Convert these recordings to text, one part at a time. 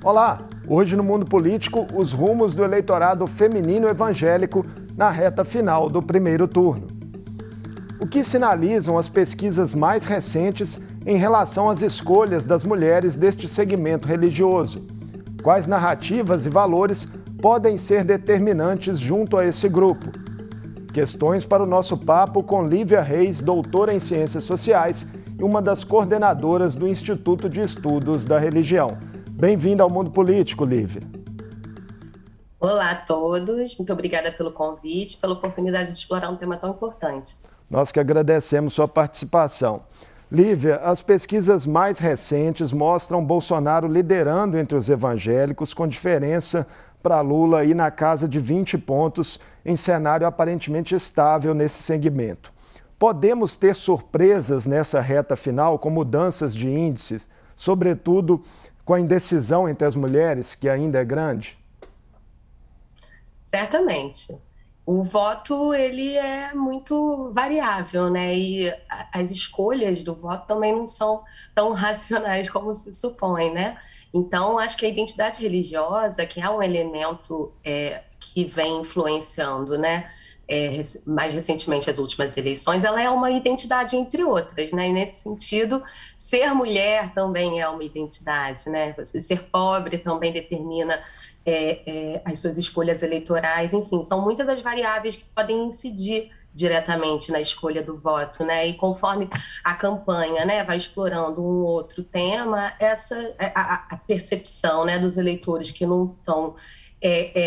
Olá! Hoje no Mundo Político, os rumos do eleitorado feminino evangélico na reta final do primeiro turno. O que sinalizam as pesquisas mais recentes em relação às escolhas das mulheres deste segmento religioso? Quais narrativas e valores podem ser determinantes junto a esse grupo? Questões para o nosso papo com Lívia Reis, doutora em Ciências Sociais e uma das coordenadoras do Instituto de Estudos da Religião. Bem-vinda ao Mundo Político, Lívia. Olá a todos, muito obrigada pelo convite, pela oportunidade de explorar um tema tão importante. Nós que agradecemos sua participação. Lívia, as pesquisas mais recentes mostram Bolsonaro liderando entre os evangélicos, com diferença para Lula aí na casa de 20 pontos, em cenário aparentemente estável nesse segmento. Podemos ter surpresas nessa reta final, com mudanças de índices, sobretudo com a indecisão entre as mulheres, que ainda é grande? Certamente. O voto, ele é muito variável, né? E as escolhas do voto também não são tão racionais como se supõe, né? Então, acho que a identidade religiosa, que é um elemento que vem influenciando, né? Mais recentemente as últimas eleições, ela é uma identidade entre outras, né? E nesse sentido, ser mulher também é uma identidade, né? Você ser pobre também determina as suas escolhas eleitorais, enfim, são muitas as variáveis que podem incidir diretamente na escolha do voto, né? E conforme a campanha, né, vai explorando um outro tema, a percepção, né, dos eleitores que não estão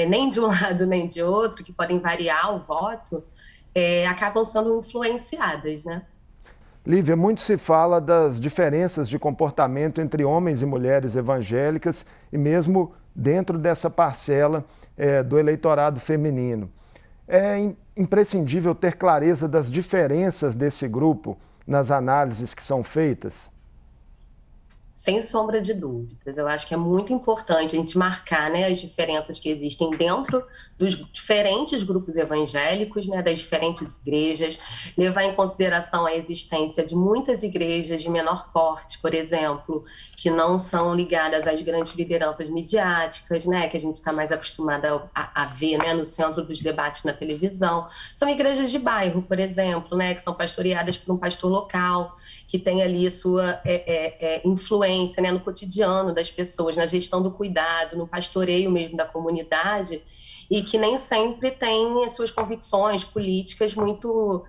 nem de um lado nem de outro, que podem variar o voto, acabam sendo influenciadas, né? Lívia, muito se fala das diferenças de comportamento entre homens e mulheres evangélicas e mesmo dentro dessa parcela do eleitorado feminino. É imprescindível ter clareza das diferenças desse grupo nas análises que são feitas? Sem sombra de dúvidas, eu acho que é muito importante a gente marcar, né, as diferenças que existem dentro dos diferentes grupos evangélicos, né, das diferentes igrejas, levar em consideração a existência de muitas igrejas de menor porte, por exemplo, que não são ligadas às grandes lideranças midiáticas, né, que a gente está mais acostumada a ver, né, no centro dos debates na televisão. São igrejas de bairro, por exemplo, né, que são pastoreadas por um pastor local, que tem ali sua influência, né, no cotidiano das pessoas, na gestão do cuidado, no pastoreio mesmo da comunidade, e que nem sempre tem as suas convicções políticas muito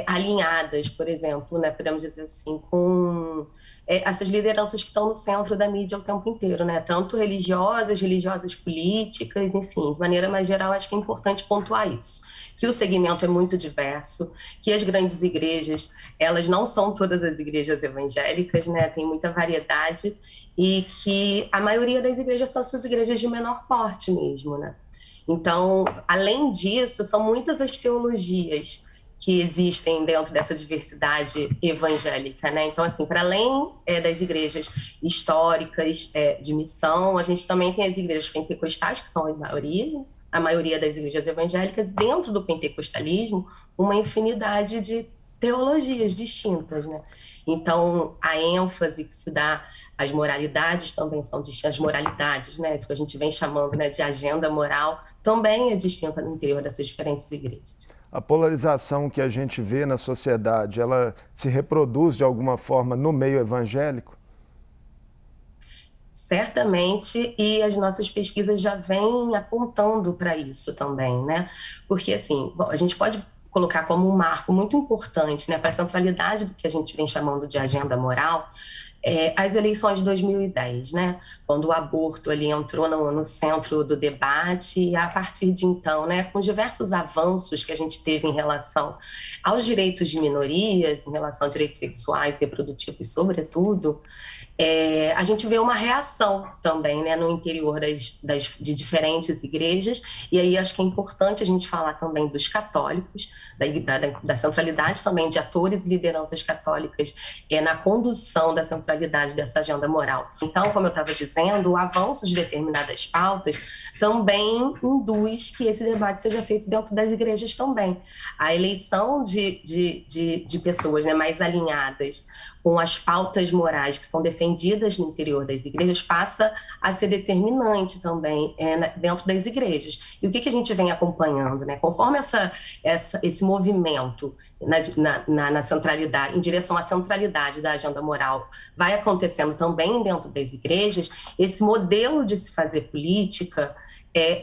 alinhadas, por exemplo, né, podemos dizer assim, com essas lideranças que estão no centro da mídia o tempo inteiro, né, tanto religiosas políticas, enfim, de maneira mais geral, acho que é importante pontuar isso, que o segmento é muito diverso, que as grandes igrejas, elas não são todas as igrejas evangélicas, né, tem muita variedade, e que a maioria das igrejas são essas igrejas de menor porte mesmo, né. Então, além disso, são muitas as teologias que existem dentro dessa diversidade evangélica, né? Então, assim, para além das igrejas históricas de missão, a gente também tem as igrejas pentecostais, que são a maioria das igrejas evangélicas, e dentro do pentecostalismo, uma infinidade de teologias distintas, né? Então, a ênfase que se dá às moralidades também são distintas, as moralidades, né? Isso que a gente vem chamando, né, de agenda moral, também é distinta no interior dessas diferentes igrejas. A polarização que a gente vê na sociedade, ela se reproduz de alguma forma no meio evangélico? Certamente, e as nossas pesquisas já vêm apontando para isso também, né? Porque, assim, bom, a gente pode colocar como um marco muito importante, né, para a centralidade do que a gente vem chamando de agenda moral, as eleições de 2010, né, quando o aborto ali entrou no centro do debate, e a partir de então, né, com diversos avanços que a gente teve em relação aos direitos de minorias, em relação a direitos sexuais e reprodutivos, sobretudo, a gente vê uma reação também, né, no interior de diferentes igrejas, e aí acho que é importante a gente falar também dos católicos, da centralidade também de atores e lideranças católicas na condução da centralidade dessa agenda moral. Então, como eu estava dizendo, o avanço de determinadas pautas também induz que esse debate seja feito dentro das igrejas também. A eleição de pessoas, né, mais alinhadas com as pautas morais que são defendidas no interior das igrejas, passa a ser determinante também dentro das igrejas. E o que a gente vem acompanhando, né? Conforme esse movimento na centralidade, em direção à centralidade da agenda moral, vai acontecendo também dentro das igrejas, esse modelo de se fazer política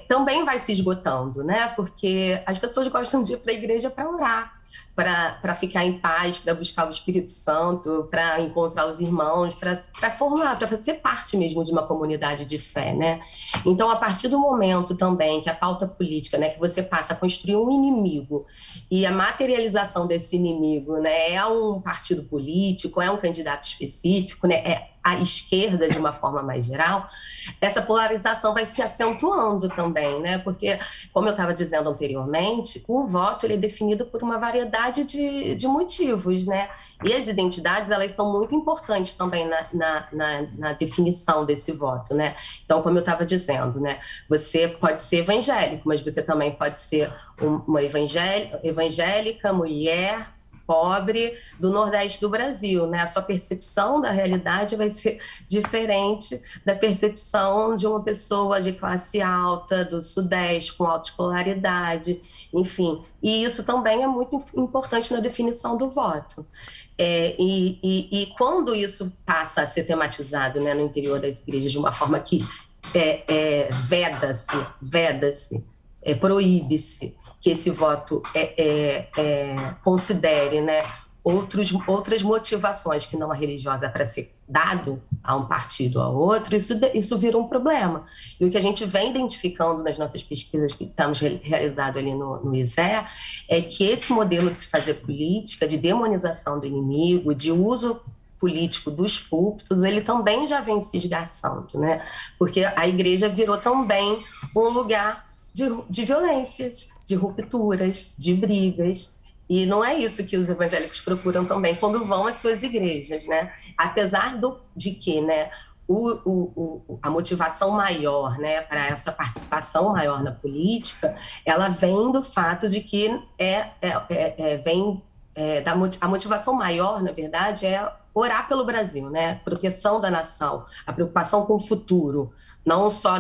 também vai se esgotando, né? Porque as pessoas gostam de ir para a igreja para orar, para ficar em paz, para buscar o Espírito Santo, para encontrar os irmãos, para formar, para ser parte mesmo de uma comunidade de fé, né? Então, a partir do momento também que a pauta política, né, que você passa a construir um inimigo e a materialização desse inimigo, né, é um partido político, é um candidato específico, né, é a esquerda de uma forma mais geral, essa polarização vai se acentuando também, né? Porque, como eu estava dizendo anteriormente, o voto ele é definido por uma variedade de motivos, né? E as identidades, elas são muito importantes também na definição desse voto, né? Então, como eu estava dizendo, né? Você pode ser evangélico, mas você também pode ser uma evangélica, mulher, pobre do Nordeste do Brasil, né? A sua percepção da realidade vai ser diferente da percepção de uma pessoa de classe alta, do Sudeste, com autoescolaridade, enfim. E isso também é muito importante na definição do voto. E quando isso passa a ser tematizado, né, no interior das igrejas de uma forma que veda-se, proíbe-se que esse voto considere, né, outras motivações que não a religiosa para ser dado a um partido ou a outro, isso vira um problema. E o que a gente vem identificando nas nossas pesquisas que estamos realizando ali no ISE é que esse modelo de se fazer política, de demonização do inimigo, de uso político dos púlpitos, ele também já vem se esgarçando, né? Porque a igreja virou também um lugar de violências, de rupturas, de brigas, e não é isso que os evangélicos procuram também quando vão às suas igrejas, né? Apesar de que, né, a motivação maior, né, para essa participação maior na política, ela vem do fato de que a motivação maior, na verdade, é orar pelo Brasil, né? Proteção da nação, a preocupação com o futuro, não só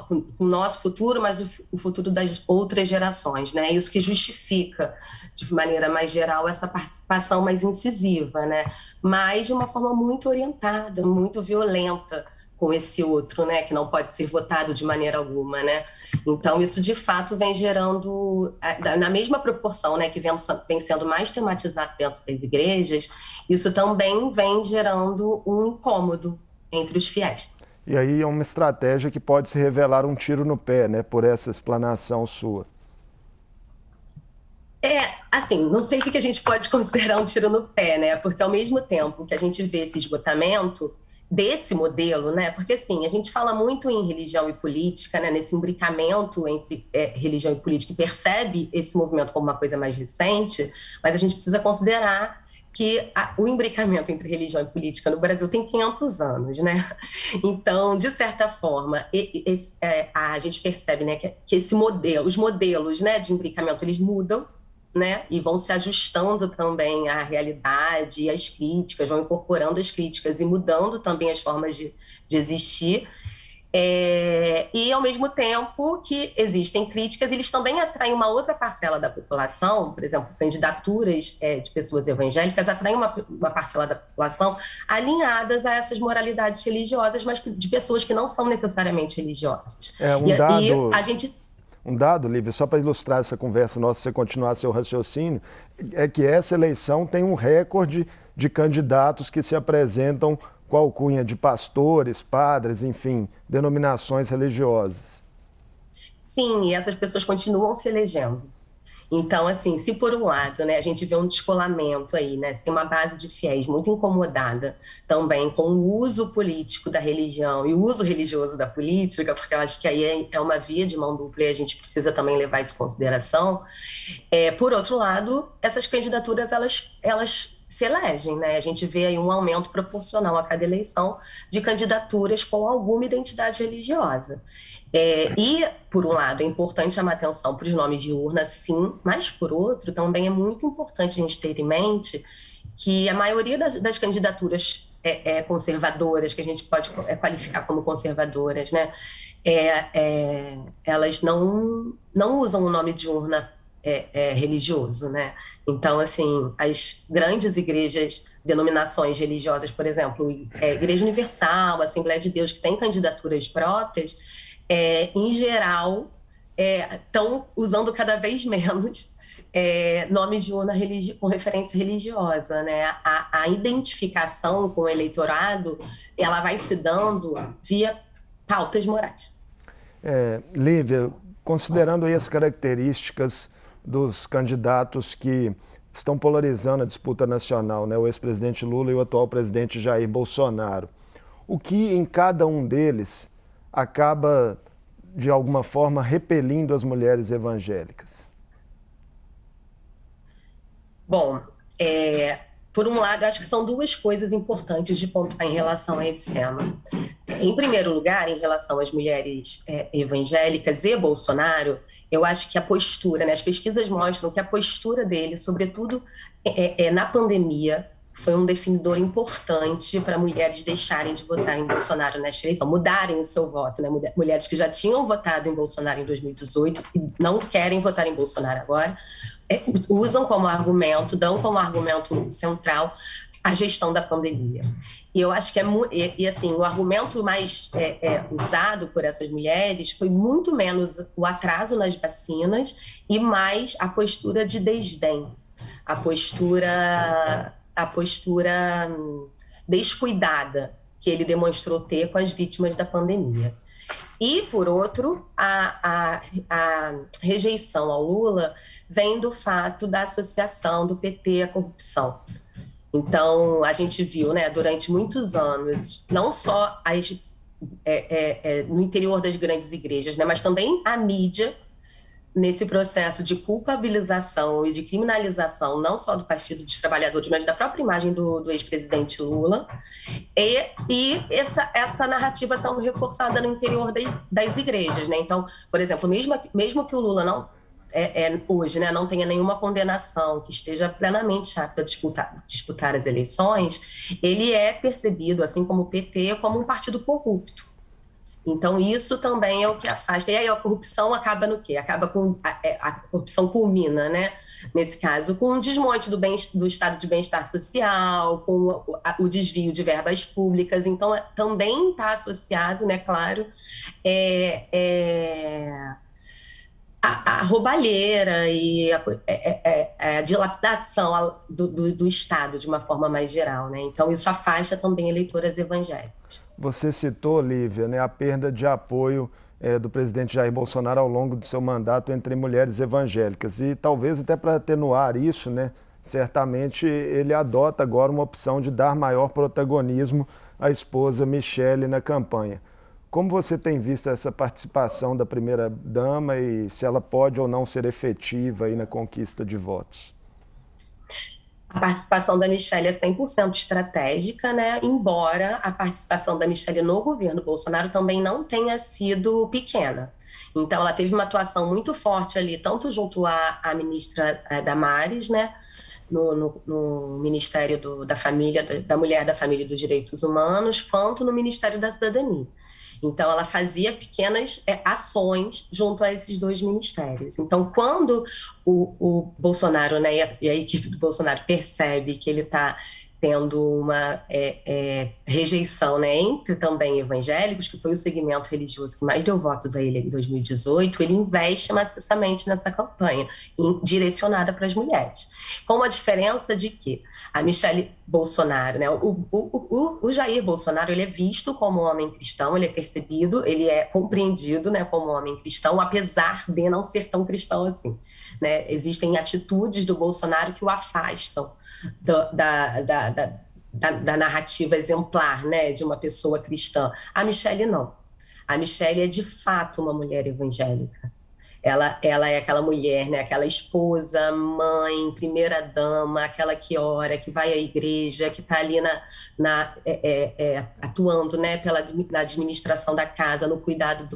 com o nosso futuro, mas o futuro das outras gerações, né? Isso que justifica, de maneira mais geral, essa participação mais incisiva, né? Mas de uma forma muito orientada, muito violenta com esse outro, né? Que não pode ser votado de maneira alguma, né? Então, isso, de fato, vem gerando, na mesma proporção, né, que vem sendo mais tematizado dentro das igrejas, isso também vem gerando um incômodo entre os fiéis. E aí é uma estratégia que pode se revelar um tiro no pé, né, por essa explanação sua. Assim, não sei o que a gente pode considerar um tiro no pé, né, porque ao mesmo tempo que a gente vê esse esgotamento desse modelo, né, porque assim, a gente fala muito em religião e política, né, nesse imbricamento entre religião e política, e percebe esse movimento como uma coisa mais recente, mas a gente precisa considerar que o imbricamento entre religião e política no Brasil tem 500 anos, né? Então, de certa forma, a gente percebe, né, que os modelos, né, de imbricamento, eles mudam, né, e vão se ajustando também à realidade e às críticas, vão incorporando as críticas e mudando também as formas de existir. E, ao mesmo tempo que existem críticas, eles também atraem uma outra parcela da população, por exemplo, candidaturas de pessoas evangélicas atraem uma parcela da população alinhadas a essas moralidades religiosas, mas de pessoas que não são necessariamente religiosas. Um dado, Lívia, só para ilustrar essa conversa nossa, se você continuar seu raciocínio, é que essa eleição tem um recorde de candidatos que se apresentam com a alcunha de pastores, padres, enfim, denominações religiosas. Sim, e essas pessoas continuam se elegendo. Então, assim, se por um lado, né, a gente vê um descolamento aí, né, se tem uma base de fiéis muito incomodada também com o uso político da religião e o uso religioso da política, porque eu acho que aí é uma via de mão dupla e a gente precisa também levar isso em consideração. Por outro lado, essas candidaturas, elas se elegem, né? A gente vê aí um aumento proporcional a cada eleição de candidaturas com alguma identidade religiosa. E, por um lado, é importante chamar atenção para os nomes de urna, sim, mas, por outro, também é muito importante a gente ter em mente que a maioria das candidaturas conservadoras, que a gente pode qualificar como conservadoras, né, elas não usam o nome de urna religioso, né? Então, assim, as grandes igrejas, denominações religiosas, por exemplo, Igreja Universal, Assembleia de Deus, que tem candidaturas próprias, em geral, estão usando cada vez menos nomes de urna com referência religiosa, né? A identificação com o eleitorado, ela vai se dando via pautas morais. Lívia, considerando aí as características dos candidatos que estão polarizando a disputa nacional, né? O ex-presidente Lula e o atual presidente Jair Bolsonaro, o que em cada um deles acaba, de alguma forma, repelindo as mulheres evangélicas? Bom, por um lado, acho que são duas coisas importantes de pontuar em relação a esse tema. Em primeiro lugar, em relação às mulheres evangélicas e Bolsonaro, eu acho que a postura, né, as pesquisas mostram que a postura dele, sobretudo na pandemia, foi um definidor importante para mulheres deixarem de votar em Bolsonaro nesta eleição, mudarem o seu voto, né? Mulheres que já tinham votado em Bolsonaro em 2018 e não querem votar em Bolsonaro agora, usam como argumento, dão como argumento central a gestão da pandemia. E eu acho que assim, o argumento mais usado por essas mulheres foi muito menos o atraso nas vacinas e mais a postura de desdém, a postura descuidada que ele demonstrou ter com as vítimas da pandemia. E, por outro, a rejeição ao Lula vem do fato da associação do PT à corrupção. Então, a gente viu, né, durante muitos anos, não só no interior das grandes igrejas, né, mas também a mídia, nesse processo de culpabilização e de criminalização, não só do Partido dos Trabalhadores, mas da própria imagem do ex-presidente Lula, e essa narrativa sendo reforçada no interior das igrejas, né? Então, por exemplo, mesmo que o Lula não hoje, né, não tenha nenhuma condenação, que esteja plenamente apto a disputar as eleições, ele é percebido, assim como o PT, como um partido corrupto. Então, isso também é o que afasta. E aí a corrupção acaba no quê? A corrupção culmina, né? Nesse caso, com o desmonte do estado de bem-estar social, com o desvio de verbas públicas. Então, também está associado, né, claro, a roubalheira e a dilapidação do Estado de uma forma mais geral, né? Então, isso afasta também eleitoras evangélicas. Você citou, Lívia, né, a perda de apoio do presidente Jair Bolsonaro ao longo do seu mandato entre mulheres evangélicas. E talvez até para atenuar isso, né, certamente ele adota agora uma opção de dar maior protagonismo à esposa Michele na campanha. Como você tem visto essa participação da primeira-dama e se ela pode ou não ser efetiva aí na conquista de votos? A participação da Michele é 100% estratégica, né? Embora a participação da Michele no governo Bolsonaro também não tenha sido pequena. Então, ela teve uma atuação muito forte ali, tanto junto à ministra Damares, né? No Ministério da Família, da Mulher, da Família e dos Direitos Humanos, quanto no Ministério da Cidadania. Então, ela fazia pequenas ações junto a esses dois ministérios. Então, quando o Bolsonaro, né, e a equipe do Bolsonaro percebe que ele está tendo uma rejeição, né, entre também evangélicos, que foi o segmento religioso que mais deu votos a ele em 2018, ele investe maciçamente nessa campanha, direcionada para as mulheres. Com a diferença de que a Michele Bolsonaro, né, o Jair Bolsonaro, ele é visto como um homem cristão, ele é percebido, ele é compreendido, né, como um homem cristão, apesar de não ser tão cristão assim, né? Existem atitudes do Bolsonaro que o afastam da narrativa exemplar, né, de uma pessoa cristã. A Michele não. A Michele é de fato uma mulher evangélica. Ela é aquela mulher, né, aquela esposa, mãe, primeira-dama, aquela que ora, que vai à igreja, que está ali atuando, né, na administração da casa, no cuidado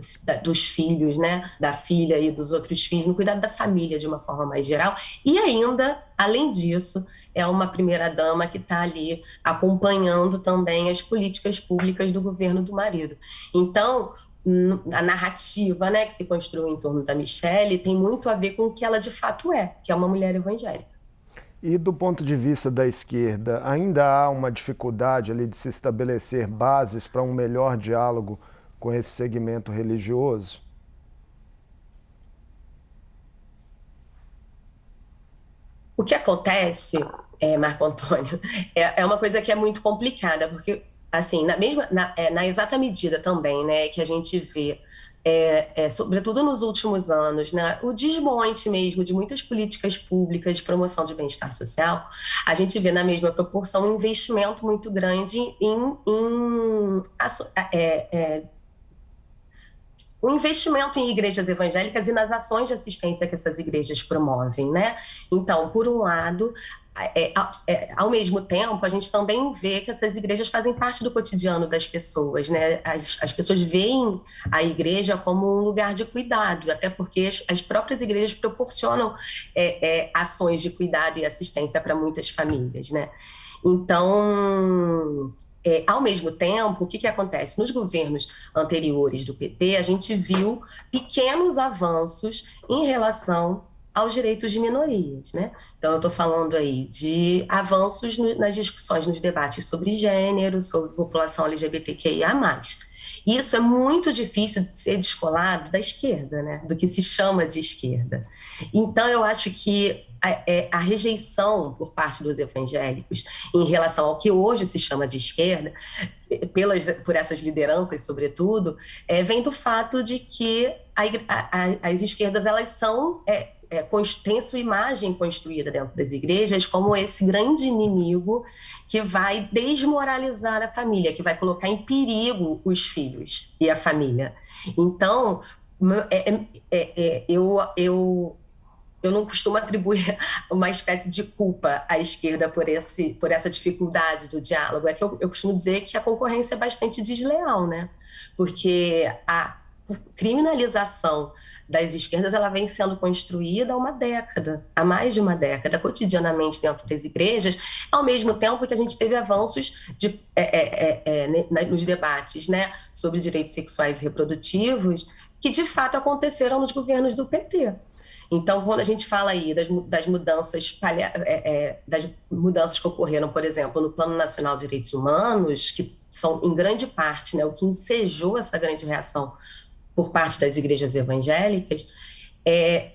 dos filhos, né, da filha e dos outros filhos, no cuidado da família de uma forma mais geral. E ainda, além disso, é uma primeira-dama que está ali acompanhando também as políticas públicas do governo do marido. Então, a narrativa, né, que se construiu em torno da Michelle tem muito a ver com o que ela de fato é, que é uma mulher evangélica. E do ponto de vista da esquerda, ainda há uma dificuldade ali de se estabelecer bases para um melhor diálogo com esse segmento religioso? O que acontece, Marco Antônio, é uma coisa que é muito complicada, porque, assim, na exata medida também, né, que a gente vê, sobretudo nos últimos anos, né, o desmonte mesmo de muitas políticas públicas de promoção de bem-estar social, a gente vê na mesma proporção um investimento muito grande o investimento em igrejas evangélicas e nas ações de assistência que essas igrejas promovem, né? Então, por um lado, ao mesmo tempo, a gente também vê que essas igrejas fazem parte do cotidiano das pessoas, né? As pessoas veem a igreja como um lugar de cuidado, até porque as próprias igrejas proporcionam ações de cuidado e assistência para muitas famílias, né? Então, ao mesmo tempo, o que acontece? Nos governos anteriores do PT, a gente viu pequenos avanços em relação aos direitos de minorias, né? Então, eu estou falando aí de avanços nas discussões, nos debates sobre gênero, sobre população LGBTQIA+. Isso é muito difícil de ser descolado da esquerda, né? Do que se chama de esquerda. Então, eu acho que a rejeição por parte dos evangélicos em relação ao que hoje se chama de esquerda, por essas lideranças, sobretudo, vem do fato de que as esquerdas elas são tem sua imagem construída dentro das igrejas como esse grande inimigo que vai desmoralizar a família, que vai colocar em perigo os filhos e a família. Então, eu não costumo atribuir uma espécie de culpa à esquerda por essa dificuldade do diálogo. É que eu costumo dizer que a concorrência é bastante desleal, né? Porque a criminalização das esquerdas ela vem sendo construída há mais de uma década, cotidianamente dentro das igrejas, ao mesmo tempo que a gente teve avanços nos debates, né, sobre direitos sexuais e reprodutivos, que de fato aconteceram nos governos do PT. Então, quando a gente fala aí das mudanças que ocorreram, por exemplo, no Plano Nacional de Direitos Humanos, que são, em grande parte, né, o que ensejou essa grande reação por parte das igrejas evangélicas, é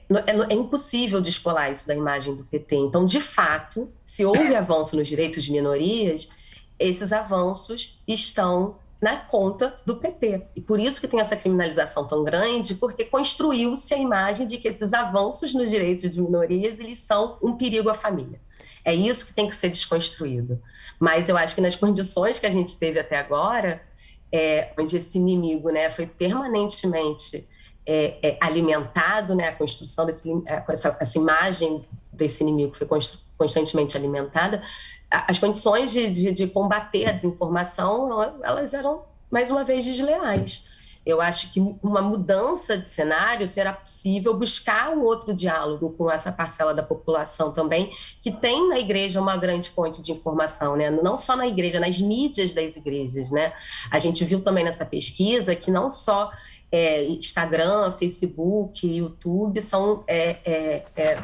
impossível descolar isso da imagem do PT. Então, de fato, se houve avanço nos direitos de minorias, esses avanços estão na conta do PT. E por isso que tem essa criminalização tão grande, porque construiu-se a imagem de que esses avanços nos direitos de minorias, eles são um perigo à família. É isso que tem que ser desconstruído. Mas eu acho que nas condições que a gente teve até agora, onde esse inimigo, né, foi permanentemente alimentado, né, a construção essa imagem desse inimigo foi constantemente alimentada, as condições de combater a desinformação, elas eram, mais uma vez, desleais. Eu acho que uma mudança de cenário será possível buscar um outro diálogo com essa parcela da população também, que tem na igreja uma grande fonte de informação, né? Não só na igreja, nas mídias das igrejas, né? A gente viu também nessa pesquisa que não só Instagram, Facebook, YouTube são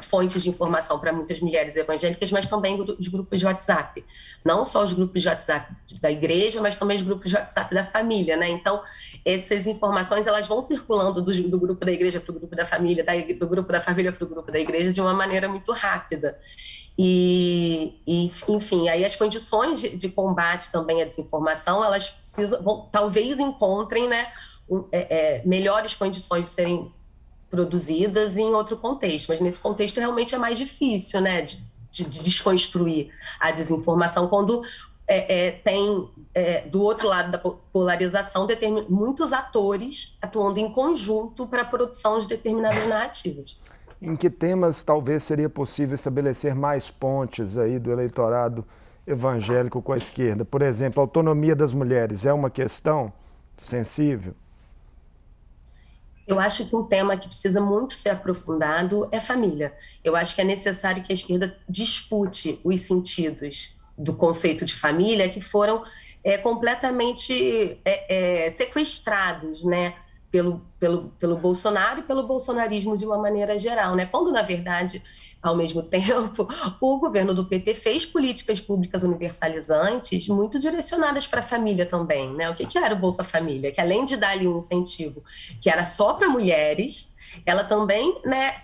fontes de informação para muitas mulheres evangélicas, mas também os grupos de WhatsApp. Não só os grupos de WhatsApp da igreja, mas também os grupos de WhatsApp da família, né? Então, essas informações elas vão circulando do grupo da igreja para o grupo da família, do grupo da família para o grupo da igreja de uma maneira muito rápida. Enfim, aí as condições de combate também à desinformação, elas talvez encontrem, né, melhores condições de serem produzidas em outro contexto, mas nesse contexto realmente é mais difícil, né, de desconstruir a desinformação quando tem do outro lado da polarização muitos atores atuando em conjunto para a produção de determinadas narrativas. Em que temas talvez seria possível estabelecer mais pontes aí do eleitorado evangélico com a esquerda? Por exemplo, a autonomia das mulheres é uma questão sensível? Eu acho que um tema que precisa muito ser aprofundado é família. Eu acho que é necessário que a esquerda dispute os sentidos do conceito de família que foram completamente sequestrados, né, pelo Bolsonaro e pelo bolsonarismo de uma maneira geral, né? Quando, na verdade, ao mesmo tempo, o governo do PT fez políticas públicas universalizantes muito direcionadas para a família também, né? O que era o Bolsa Família? Que além de dar ali um incentivo que era só para mulheres, ela também, né,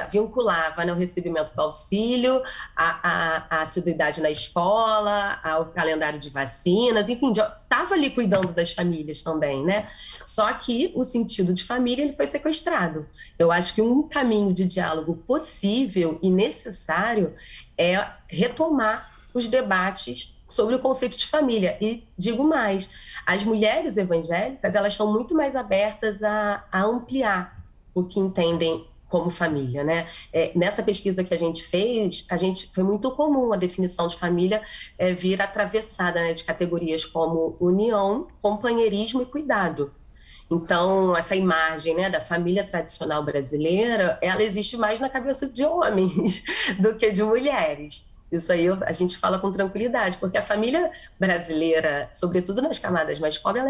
vinculava, né, o recebimento do auxílio, a assiduidade na escola, ao calendário de vacinas, enfim, estava ali cuidando das famílias também, né? Só que o sentido de família ele foi sequestrado. Eu acho que um caminho de diálogo possível e necessário é retomar os debates sobre o conceito de família. E digo mais, as mulheres evangélicas elas estão muito mais abertas a ampliar o que entendem como família, né? Nessa pesquisa que a gente fez, foi muito comum a definição de família vir atravessada, né, de categorias como união, companheirismo e cuidado. Então, essa imagem, né, da família tradicional brasileira, ela existe mais na cabeça de homens do que de mulheres. Isso aí a gente fala com tranquilidade, porque a família brasileira, sobretudo nas camadas mais pobres,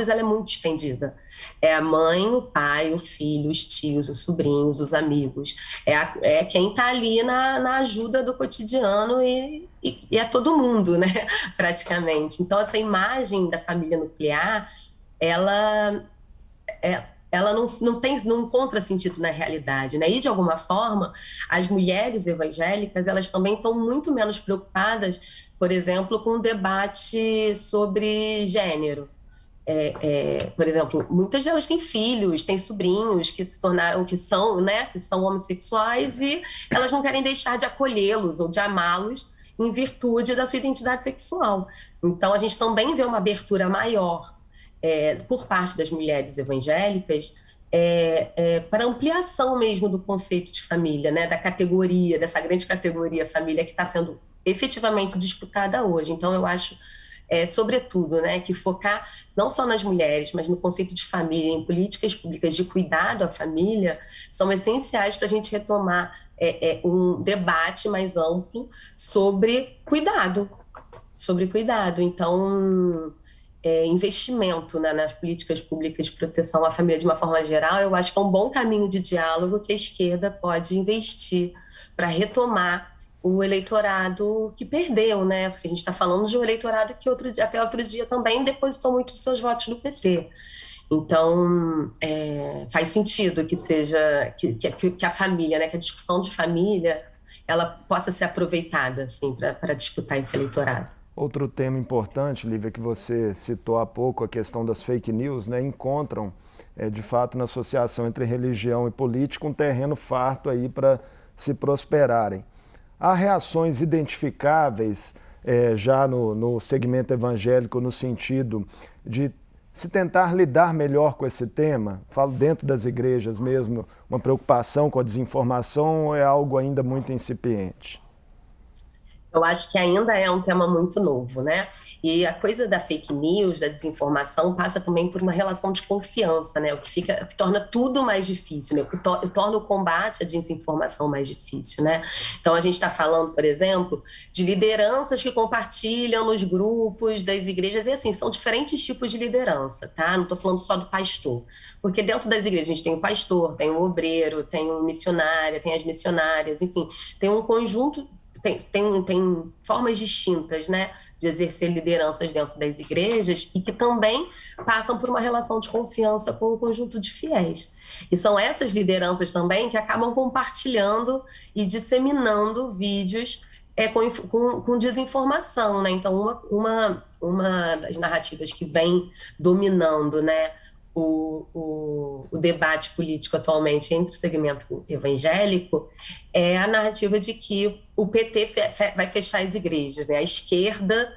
ela é muito estendida. É a mãe, o pai, o filho, os tios, os sobrinhos, os amigos. É quem está ali na ajuda do cotidiano e é todo mundo, né, praticamente. Então, essa imagem da família nuclear, ela não encontra sentido na realidade, né? E, de alguma forma, as mulheres evangélicas, elas também estão muito menos preocupadas, por exemplo, com o debate sobre gênero. Por exemplo, muitas delas têm filhos, têm sobrinhos que se tornaram, que são homossexuais e elas não querem deixar de acolhê-los ou de amá-los em virtude da sua identidade sexual. Então, a gente também vê uma abertura maior por parte das mulheres evangélicas para ampliação mesmo do conceito de família, né? Da categoria, dessa grande categoria família que está sendo efetivamente disputada hoje. Então, eu acho, sobretudo, né, que focar não só nas mulheres, mas no conceito de família, em políticas públicas de cuidado à família, são essenciais para a gente retomar um debate mais amplo sobre cuidado. Então, investimento, né, nas políticas públicas de proteção à família de uma forma geral, eu acho que é um bom caminho de diálogo que a esquerda pode investir para retomar o eleitorado que perdeu, né? Porque a gente está falando de um eleitorado que até outro dia também depositou muito dos seus votos no PT. Então, faz sentido que a família, né, que a discussão de família, ela possa ser aproveitada assim, para disputar esse eleitorado. Outro tema importante, Lívia, que você citou há pouco, a questão das fake news, né, encontram, de fato, na associação entre religião e política, um terreno farto aí para se prosperarem. Há reações identificáveis já no segmento evangélico, no sentido de se tentar lidar melhor com esse tema? Falo dentro das igrejas mesmo, uma preocupação com a desinformação ou é algo ainda muito incipiente? Eu acho que ainda é um tema muito novo, né? E a coisa da fake news, da desinformação, passa também por uma relação de confiança, né? O que torna tudo mais difícil, né? O que torna o combate à desinformação mais difícil, né? Então, a gente está falando, por exemplo, de lideranças que compartilham nos grupos das igrejas, e assim, são diferentes tipos de liderança, tá? Não estou falando só do pastor, porque dentro das igrejas a gente tem o pastor, tem o obreiro, tem o missionário, tem as missionárias, enfim, tem um conjunto. Tem formas distintas, né, de exercer lideranças dentro das igrejas e que também passam por uma relação de confiança com o conjunto de fiéis. E são essas lideranças também que acabam compartilhando e disseminando vídeos com desinformação, né? Então, uma das narrativas que vem dominando, né, o debate político atualmente entre o segmento evangélico é a narrativa de que o PT vai fechar as igrejas, né? A esquerda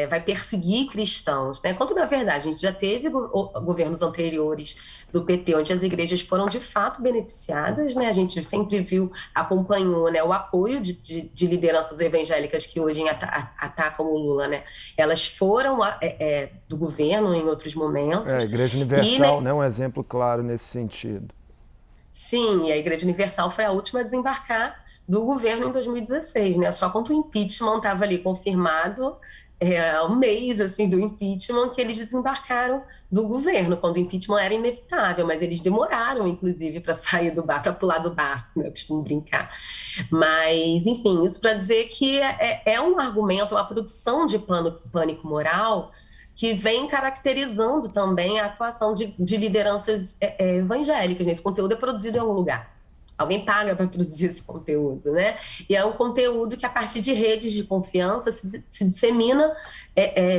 vai perseguir cristãos, né? Quando, na verdade, a gente já teve governos anteriores do PT, onde as igrejas foram, de fato, beneficiadas, né? A gente sempre acompanhou, né, o apoio de lideranças evangélicas que hoje atacam o Lula, né? Elas foram do governo em outros momentos. A Igreja Universal, né, um exemplo claro nesse sentido. Sim, e a Igreja Universal foi a última a desembarcar do governo em 2016, né? Só quando o impeachment estava ali confirmado, um mês assim do impeachment, que eles desembarcaram do governo, quando o impeachment era inevitável, mas eles demoraram, inclusive, para sair do bar, para pular do barco, né? Eu costumo brincar. Mas, enfim, isso para dizer que é um argumento, uma produção de pânico moral que vem caracterizando também a atuação de lideranças evangélicas. Esse conteúdo é produzido em algum lugar. Alguém paga para produzir esse conteúdo, né? E é um conteúdo que, a partir de redes de confiança, se dissemina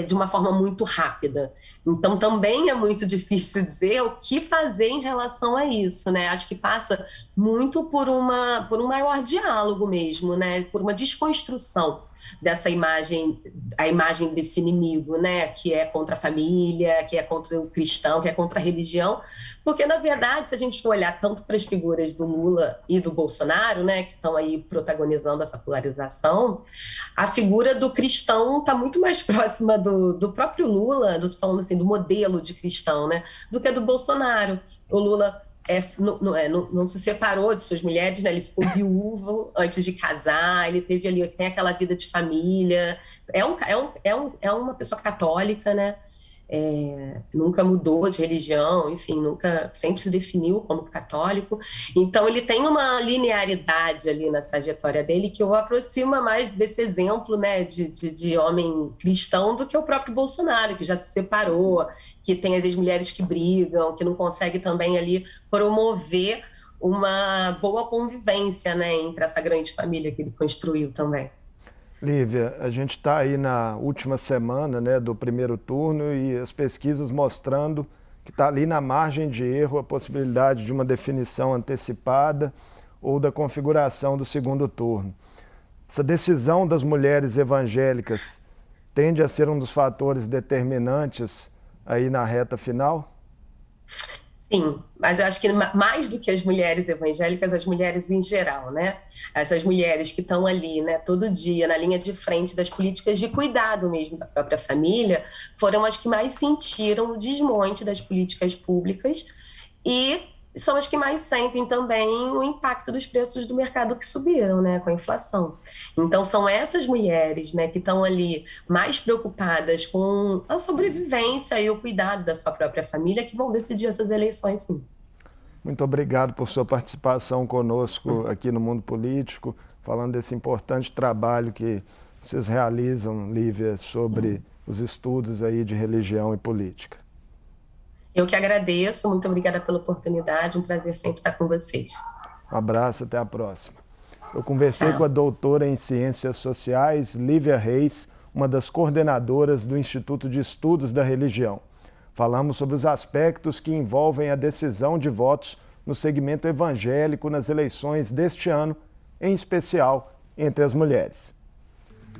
de uma forma muito rápida. Então, também é muito difícil dizer o que fazer em relação a isso, né? Acho que passa muito por um maior diálogo mesmo, né? Por uma desconstrução dessa imagem, a imagem desse inimigo, né, que é contra a família, que é contra o cristão, que é contra a religião, porque, na verdade, se a gente for olhar tanto para as figuras do Lula e do Bolsonaro, né, que estão aí protagonizando essa polarização, a figura do cristão está muito mais próxima do próprio Lula, falando assim, do modelo de cristão, né, do que do Bolsonaro. O Lula não se separou de suas mulheres, né? Ele ficou viúvo antes de casar, ele tem aquela vida de família, é uma pessoa católica, né? Nunca mudou de religião, enfim, sempre se definiu como católico. Então, ele tem uma linearidade ali na trajetória dele que eu aproximo mais desse exemplo, né, de homem cristão do que o próprio Bolsonaro, que já se separou, que tem as mulheres que brigam, que não consegue também ali promover uma boa convivência, né, entre essa grande família que ele construiu também. Lívia, a gente está aí na última semana, né, do primeiro turno e as pesquisas mostrando que está ali na margem de erro a possibilidade de uma definição antecipada ou da configuração do segundo turno. Essa decisão das mulheres evangélicas tende a ser um dos fatores determinantes aí na reta final? Sim, mas eu acho que mais do que as mulheres evangélicas, as mulheres em geral, né? Essas mulheres que estão ali, né, todo dia na linha de frente das políticas de cuidado mesmo da própria família, foram as que mais sentiram o desmonte das políticas públicas e são as que mais sentem também o impacto dos preços do mercado que subiram, né, com a inflação. Então, são essas mulheres, né, que estão ali mais preocupadas com a sobrevivência e o cuidado da sua própria família que vão decidir essas eleições, sim. Muito obrigado por sua participação conosco aqui no Mundo Político, falando desse importante trabalho que vocês realizam, Lívia, sobre os estudos aí de religião e política. Eu que agradeço, muito obrigada pela oportunidade, um prazer sempre estar com vocês. Um abraço, até a próxima. Eu conversei Tchau. com a doutora em Ciências Sociais, Lívia Reis, uma das coordenadoras do Instituto de Estudos da Religião. Falamos sobre os aspectos que envolvem a decisão de votos no segmento evangélico nas eleições deste ano, em especial entre as mulheres.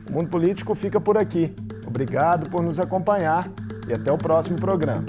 O Mundo Político fica por aqui. Obrigado por nos acompanhar e até o próximo programa.